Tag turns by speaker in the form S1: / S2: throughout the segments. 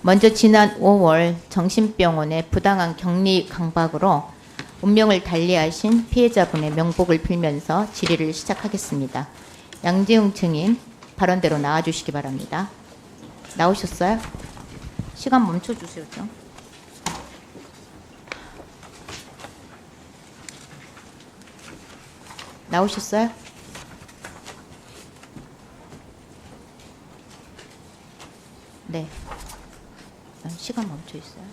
S1: 먼저 지난 5월 정신병원의 부당한 격리 강박으로 운명을 달리하신 피해자분의 명복을 빌면서 질의를 시작하겠습니다. 양재웅 증인 발언대로 나와주시기 바랍니다. 나오셨어요? 시간 멈춰주세요. 좀. 나오셨어요? 네. 시간 멈춰 있어요.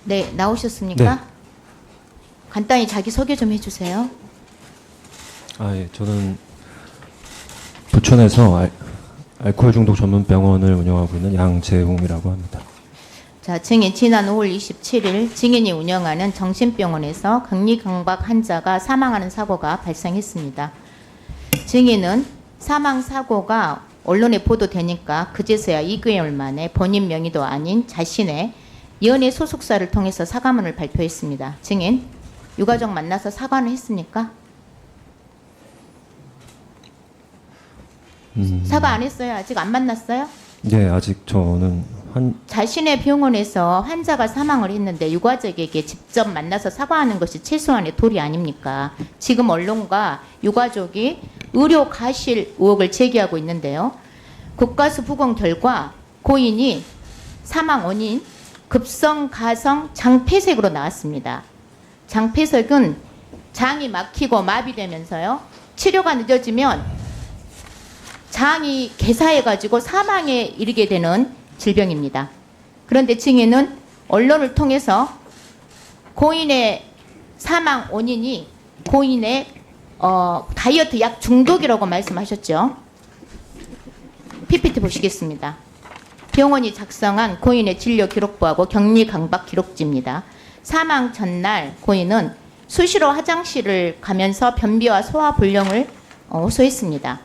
S1: 네, 나오셨습니까?
S2: 네.
S1: 간단히 자기 소개 좀 해주세요.
S2: 예, 저는 부천에서 알코올 중독 전문 병원을 운영하고 있는 양재웅이라고 합니다.
S1: 자, 증인 지난 5월 27일 증인이 운영하는 정신병원에서 격리 강박 환자가 사망하는 사고가 발생했습니다. 증인은 사망 사고가 언론에 보도되니까 그제서야 2개월 만에 본인 명의도 아닌 자신의 연예 소속사를 통해서 사과문을 발표했습니다. 증인, 유가족 만나서 사과는 했습니까? 사과 안 했어요? 아직 안 만났어요?
S2: 네, 아직 저는
S1: 자신의 병원에서 환자가 사망을 했는데 유가족에게 직접 만나서 사과하는 것이 최소한의 도리 아닙니까? 지금 언론과 유가족이 의료 가실 의혹을 제기하고 있는데요. 국가수 부검 결과 고인이 사망 원인 급성 가성 장폐색으로 나왔습니다. 장폐색은 장이 막히고 마비되면서요. 치료가 늦어지면 장이 개사해가지고 사망에 이르게 되는 질병입니다. 그런데 증인은 언론을 통해서 고인의 사망 원인이 고인의 다이어트 약 중독이라고 말씀하셨죠. PPT 보시겠습니다. 병원이 작성한 고인의 진료 기록부하고 격리 강박 기록지입니다. 사망 전날 고인은 수시로 화장실을 가면서 변비와 소화 불량을 호소했습니다.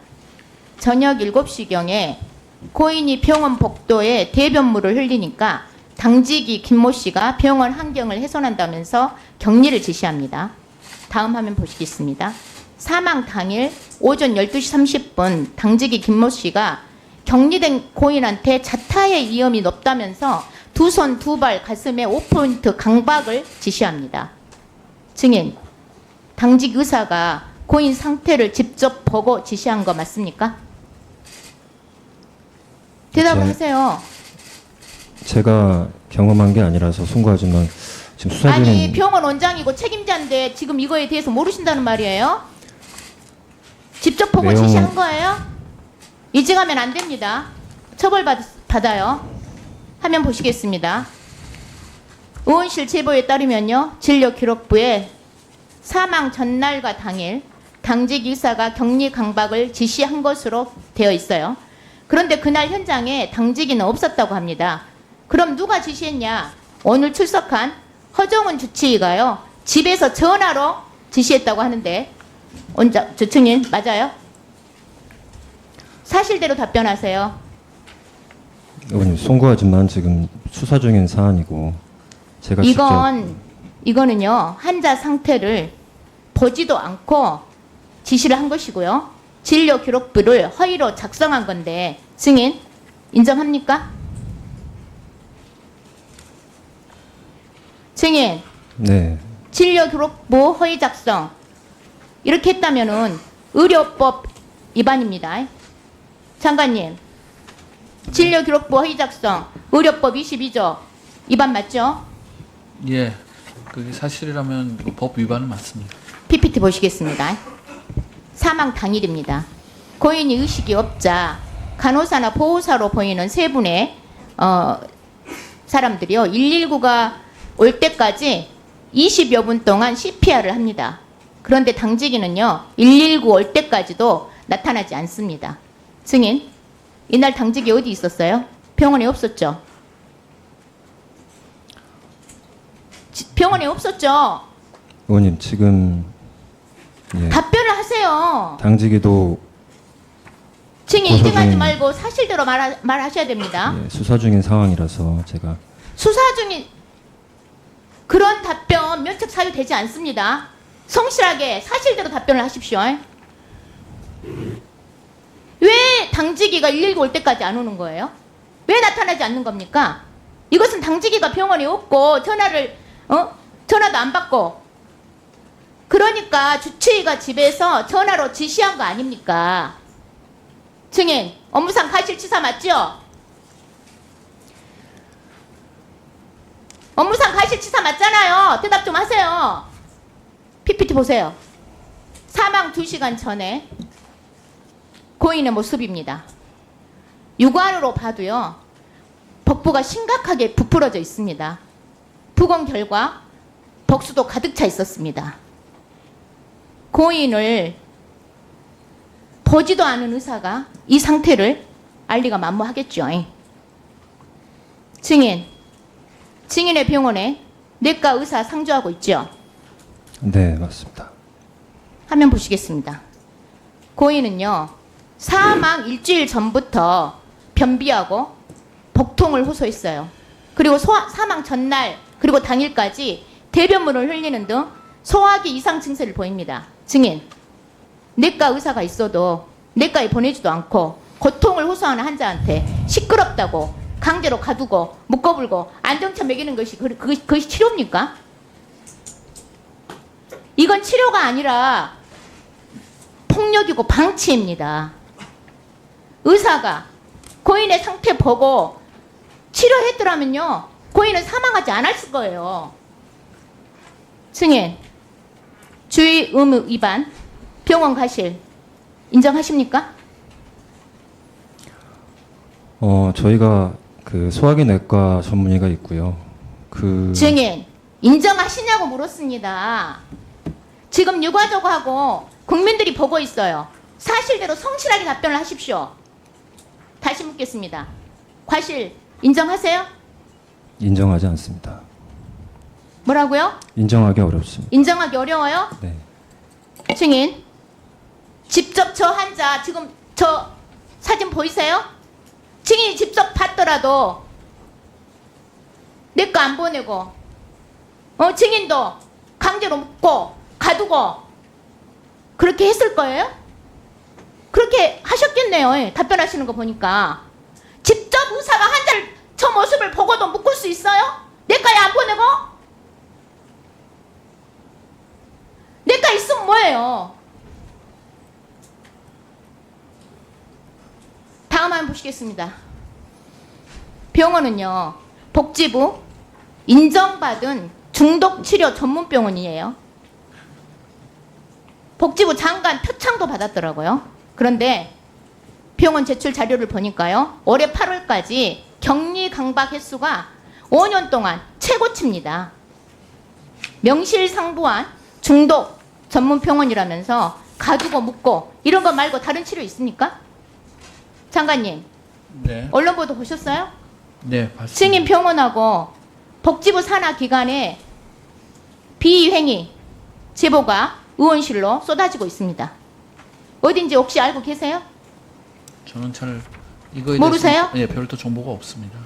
S1: 저녁 7시경에 고인이 병원 복도에 대변물을 흘리니까 당직이 김모 씨가 병원 환경을 훼손한다면서 격리를 지시합니다. 다음 화면 보시겠습니다. 사망 당일 오전 12시 30분 당직이 김모 씨가 격리된 고인한테 자타의 위험이 높다면서 두 손 두 발 가슴에 5포인트 강박을 지시합니다. 증인, 당직 의사가 고인 상태를 직접 보고 지시한 거 맞습니까? 대답을 하세요.
S2: 제가 경험한 게 아니라서 송구하지만 지금 수사 중인
S1: 아니, 병원 원장이고 책임자인데 지금 이거에 대해서 모르신다는 말이에요? 직접 보고
S2: 내용...
S1: 지시한 거예요? 이직하면 안 됩니다. 처벌받아요. 화면 보시겠습니다. 의원실 제보에 따르면요. 진료기록부에 사망 전날과 당일 당직 의사가 격리 강박을 지시한 것으로 되어 있어요. 그런데 그날 현장에 당직인은 없었다고 합니다. 그럼 누가 지시했냐? 오늘 출석한 허정은 주치의가요. 집에서 전화로 지시했다고 하는데 저 증인 맞아요? 사실대로 답변하세요.
S2: 의원님, 송구하지만 지금 수사 중인 사안이고 제가
S1: 이거는요. 환자 상태를 보지도 않고 지시를 한 것이고요. 진료 기록부를 허위로 작성한 건데 증인 인정합니까? 증인.
S2: 네.
S1: 진료 기록부 허위 작성 이렇게 했다면은 의료법 위반입니다. 장관님, 진료 기록부 허위 작성 의료법 22조 위반 맞죠?
S3: 예, 그게 사실이라면 법 위반은 맞습니다.
S1: PPT 보시겠습니다. 사망 당일입니다. 고인이 의식이 없자 간호사나 보호사로 보이는 세 분의 사람들이요. 119가 올 때까지 20여 분 동안 CPR을 합니다. 그런데 당직인은요. 119 올 때까지도 나타나지 않습니다. 증인, 이날 당직이 어디 있었어요? 병원에 없었죠? 병원에 없었죠?
S2: 의원님, 지금
S1: 답변을 하세요.
S2: 당직이도
S1: 증인 인증하지 말고 사실대로 말하셔야 됩니다.
S2: 수사 중인 상황이라서 제가
S1: 수사 중인 그런 답변 면책 사유되지 않습니다. 성실하게 사실대로 답변을 하십시오. 왜 당직이가 119 올 때까지 안 오는 거예요? 왜 나타나지 않는 겁니까? 이것은 당직이가 병원에 없고 전화도 안 받고 그러니까 주치의가 집에서 전화로 지시한 거 아닙니까? 증인, 업무상 과실치사 맞죠? 업무상 과실치사 맞잖아요. 대답 좀 하세요. PPT 보세요. 사망 2시간 전에 고인의 모습입니다. 육안으로 봐도요. 복부가 심각하게 부풀어져 있습니다. 부검 결과 복수도 가득 차 있었습니다. 고인을 보지도 않은 의사가 이 상태를 알리가 만무하겠죠. 증인의 병원에 내과 의사 상주하고 있죠.
S2: 네, 맞습니다.
S1: 화면 보시겠습니다. 고인은요. 사망 일주일 전부터 변비하고 복통을 호소했어요. 그리고 사망 전날 그리고 당일까지 대변물을 흘리는 등 소화기 이상 증세를 보입니다. 증인, 내과 의사가 있어도 내과에 보내지도 않고 고통을 호소하는 환자한테 시끄럽다고 강제로 가두고 묶어불고 안정차 먹이는 것이 그것이 치료입니까? 이건 치료가 아니라 폭력이고 방치입니다. 의사가 고인의 상태 보고 치료했더라면요. 고인은 사망하지 않았을 거예요. 증인, 주의 의무 위반, 병원 과실 인정하십니까?
S2: 저희가 그 소화기 내과 전문의가 있고요.
S1: 증인, 인정하시냐고 물었습니다. 지금 유가족하고 국민들이 보고 있어요. 사실대로 성실하게 답변을 하십시오. 다시 묻겠습니다. 과실 인정하세요?
S2: 인정하지 않습니다.
S1: 뭐라고요?
S2: 인정하기 어렵습니다.
S1: 인정하기 어려워요?
S2: 네.
S1: 증인, 직접 저 환자 지금 저 사진 보이세요? 증인이 직접 봤더라도 내 거 안 보내고 증인도 강제로 묶고 가두고 그렇게 했을 거예요? 그렇게 하셨겠네요. 예, 답변하시는 거 보니까. 직접 의사가 환자를 저 모습을 보고도 묶을 수 있어요? 내과에 안 보내고? 내과 있으면 뭐예요? 다음 한번 보시겠습니다. 병원은요. 복지부 인정받은 중독치료 전문병원이에요. 복지부 장관 표창도 받았더라고요. 그런데 병원 제출 자료를 보니까요. 올해 8월까지 격리 강박 횟수가 5년 동안 최고치입니다. 명실상부한 중독 전문 병원이라면서 가두고 묶고 이런 거 말고 다른 치료 있습니까? 장관님,
S3: 네.
S1: 언론 보도 보셨어요?
S3: 네, 봤습니다.
S1: 증인 병원하고 복지부 산하 기관에 비행위 제보가 의원실로 쏟아지고 있습니다. 어딘지 혹시 알고 계세요?
S3: 저는 잘 이거에
S1: 모르세요?
S3: 대해서 예, 별도 정보가 없습니다.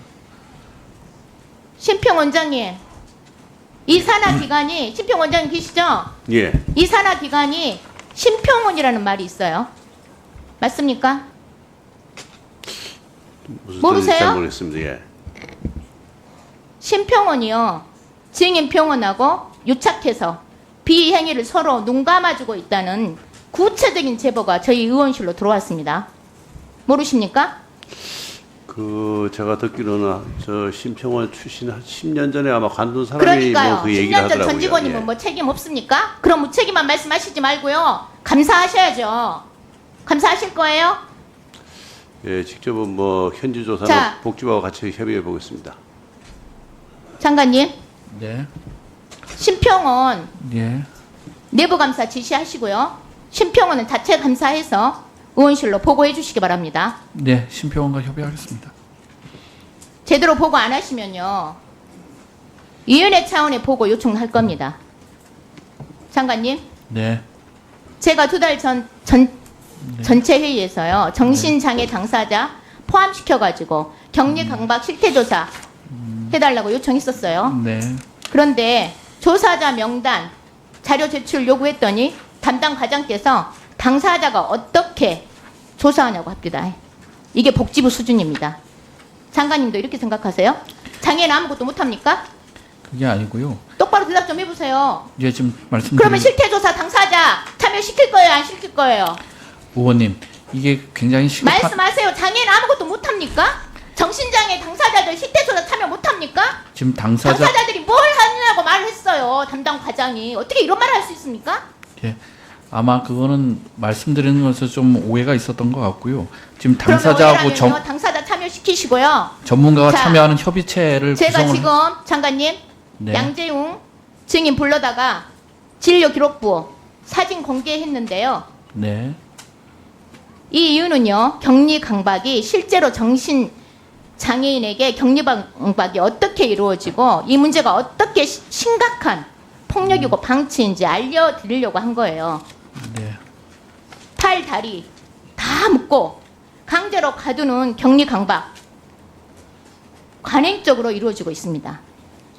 S1: 심평 원장님, 이 산하 기관이 심평 원장님 계시죠?
S4: 예.
S1: 이 산하 기관이 심평원이라는 말이 있어요. 맞습니까?
S4: 무슨
S1: 모르세요?
S4: 뜻인지 잘 모르겠습니다. 예.
S1: 심평원이요. 증인병원하고 유착해서 비행위를 서로 눈 감아주고 있다는 구체적인 제보가 저희 의원실로 들어왔습니다. 모르십니까?
S4: 제가 듣기로는 저 심평원 출신 한 10년 전에 아마 관둔 사람이
S1: 그러니까요.
S4: 뭐 그 얘기를
S1: 10년 전
S4: 하더라고요.
S1: 전 직원이면
S4: 예.
S1: 뭐 책임 없습니까? 그럼 무책임한 말씀하시지 말고요. 감사하셔야죠. 감사하실 거예요?
S4: 예, 직접은 뭐 현지 조사는
S1: 자.
S4: 복지부와 같이 협의해 보겠습니다.
S1: 장관님,
S3: 네.
S1: 심평원
S3: 예.
S1: 내부 감사 지시하시고요. 심평원은 자체 감사해서 의원실로 보고해 주시기 바랍니다.
S3: 네, 심평원과 협의하겠습니다.
S1: 제대로 보고 안 하시면요. 위원회 차원의 보고 요청할 겁니다. 장관님,
S3: 네.
S1: 제가 2달 전체 회의에서요. 정신장애 당사자 포함시켜가지고 격리 강박 실태조사 해달라고 요청했었어요.
S3: 네.
S1: 그런데 조사자 명단 자료 제출 요구했더니 담당 과장께서 당사자가 어떻게 조사하냐고 합니다. 이게 복지부 수준입니다. 장관님도 이렇게 생각하세요? 장애는 아무것도 못합니까?
S3: 그게 아니고요.
S1: 똑바로 대답 좀 해보세요.
S3: 예, 지금 말씀드린
S1: 그러면 실태조사 당사자 참여시킬 거예요? 안 시킬 거예요?
S3: 의원님, 이게 굉장히 시급한
S1: 말씀하세요. 장애는 아무것도 못합니까? 정신장애 당사자들 실태조사 참여 못합니까?
S3: 지금 당사자
S1: 당사자들이 뭘 하느냐고 말을 했어요. 담당 과장이. 어떻게 이런 말을 할 수 있습니까?
S3: 예, 아마 그거는 말씀드리는 것에서 좀 오해가 있었던 것 같고요. 지금
S1: 그러면
S3: 당사자하고
S1: 오해라면요, 당사자 참여시키시고요.
S3: 전문가가
S1: 자,
S3: 참여하는 협의체를
S1: 제가
S3: 구성을
S1: 지금 장관님
S3: 네.
S1: 양재웅 증인 불러다가 진료기록부 사진 공개했는데요.
S3: 네,
S1: 이 이유는요. 격리 강박이 실제로 정신 장애인에게 격리 강박이 어떻게 이루어지고 이 문제가 어떻게 심각한 폭력이고 방치인지 알려드리려고 한 거예요.
S3: 네,
S1: 팔, 다리 다 묶고 강제로 가두는 격리 강박 관행적으로 이루어지고 있습니다.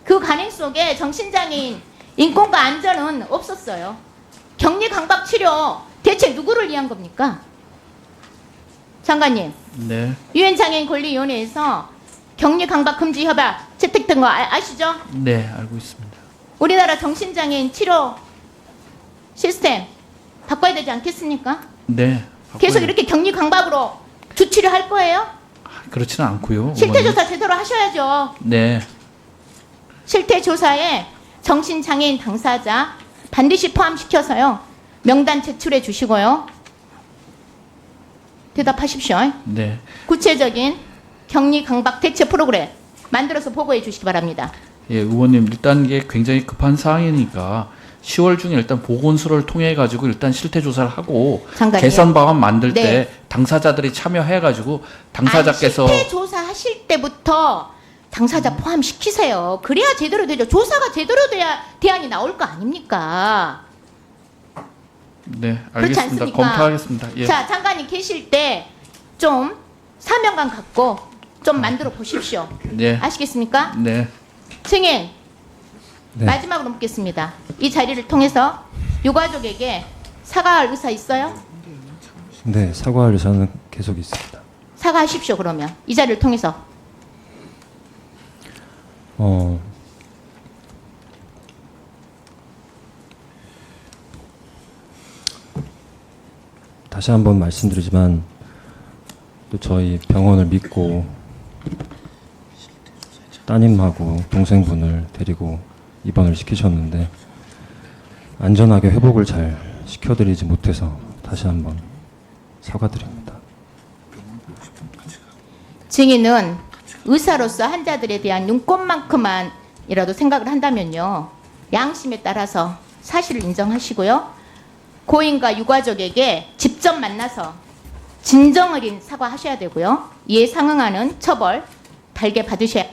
S1: 그 관행 속에 정신장애인 인권과 안전은 없었어요. 격리 강박 치료 대체 누구를 위한 겁니까? 장관님,
S3: 네,
S1: 유엔장애인 권리위원회에서 격리 강박 금지 협약 채택된 거 아시죠?
S3: 네, 알고 있습니다.
S1: 우리나라 정신장애인 치료 시스템 바꿔야 되지 않겠습니까?
S3: 네,
S1: 계속
S3: 바꿔야-
S1: 이렇게 격리 강박으로 주치료 할 거예요?
S3: 그렇지는 않고요.
S1: 실태조사 제대로 하셔야죠.
S3: 네,
S1: 실태조사에 정신장애인 당사자 반드시 포함시켜서요. 명단 제출해 주시고요. 대답하십시오.
S3: 네,
S1: 구체적인 격리 강박 대체 프로그램 만들어서 보고해 주시기 바랍니다.
S3: 예, 의원님 일단 이게 굉장히 급한 사항이니까 10월 중에 일단 보건소를 통해 가지고 일단 실태 조사를 하고
S1: 장관님.
S3: 개선 방안 만들
S1: 네.
S3: 때 당사자들이 참여해 가지고 당사자께서
S1: 실태조사 하실 때부터 당사자 포함시키세요. 그래야 제대로 되죠. 조사가 제대로 돼야 대안이 나올 거 아닙니까?
S3: 네,
S1: 그렇지
S3: 알겠습니다.
S1: 않습니까?
S3: 검토하겠습니다. 예.
S1: 자, 장관님 계실 때 좀 사명감 갖고 좀 만들어 보십시오.
S3: 네.
S1: 아시겠습니까?
S3: 네.
S1: 증인
S2: 네.
S1: 마지막으로 묻겠습니다. 이 자리를 통해서 유가족에게 사과할 의사 있어요?
S2: 네, 사과할 의사는 계속 있습니다.
S1: 사과하십시오. 그러면 이 자리를 통해서.
S2: 다시 한번 말씀드리지만 또 저희 병원을 믿고 따님하고 동생분을 데리고 입원을 시키셨는데 안전하게 회복을 잘 시켜드리지 못해서 다시 한번 사과드립니다.
S1: 증인은 의사로서 환자들에 대한 눈꽃만큼만이라도 생각을 한다면요. 양심에 따라서 사실을 인정하시고요. 고인과 유가족에게 직접 만나서 진정 어린 사과하셔야 되고요. 이에 상응하는 처벌 달게 받으셔야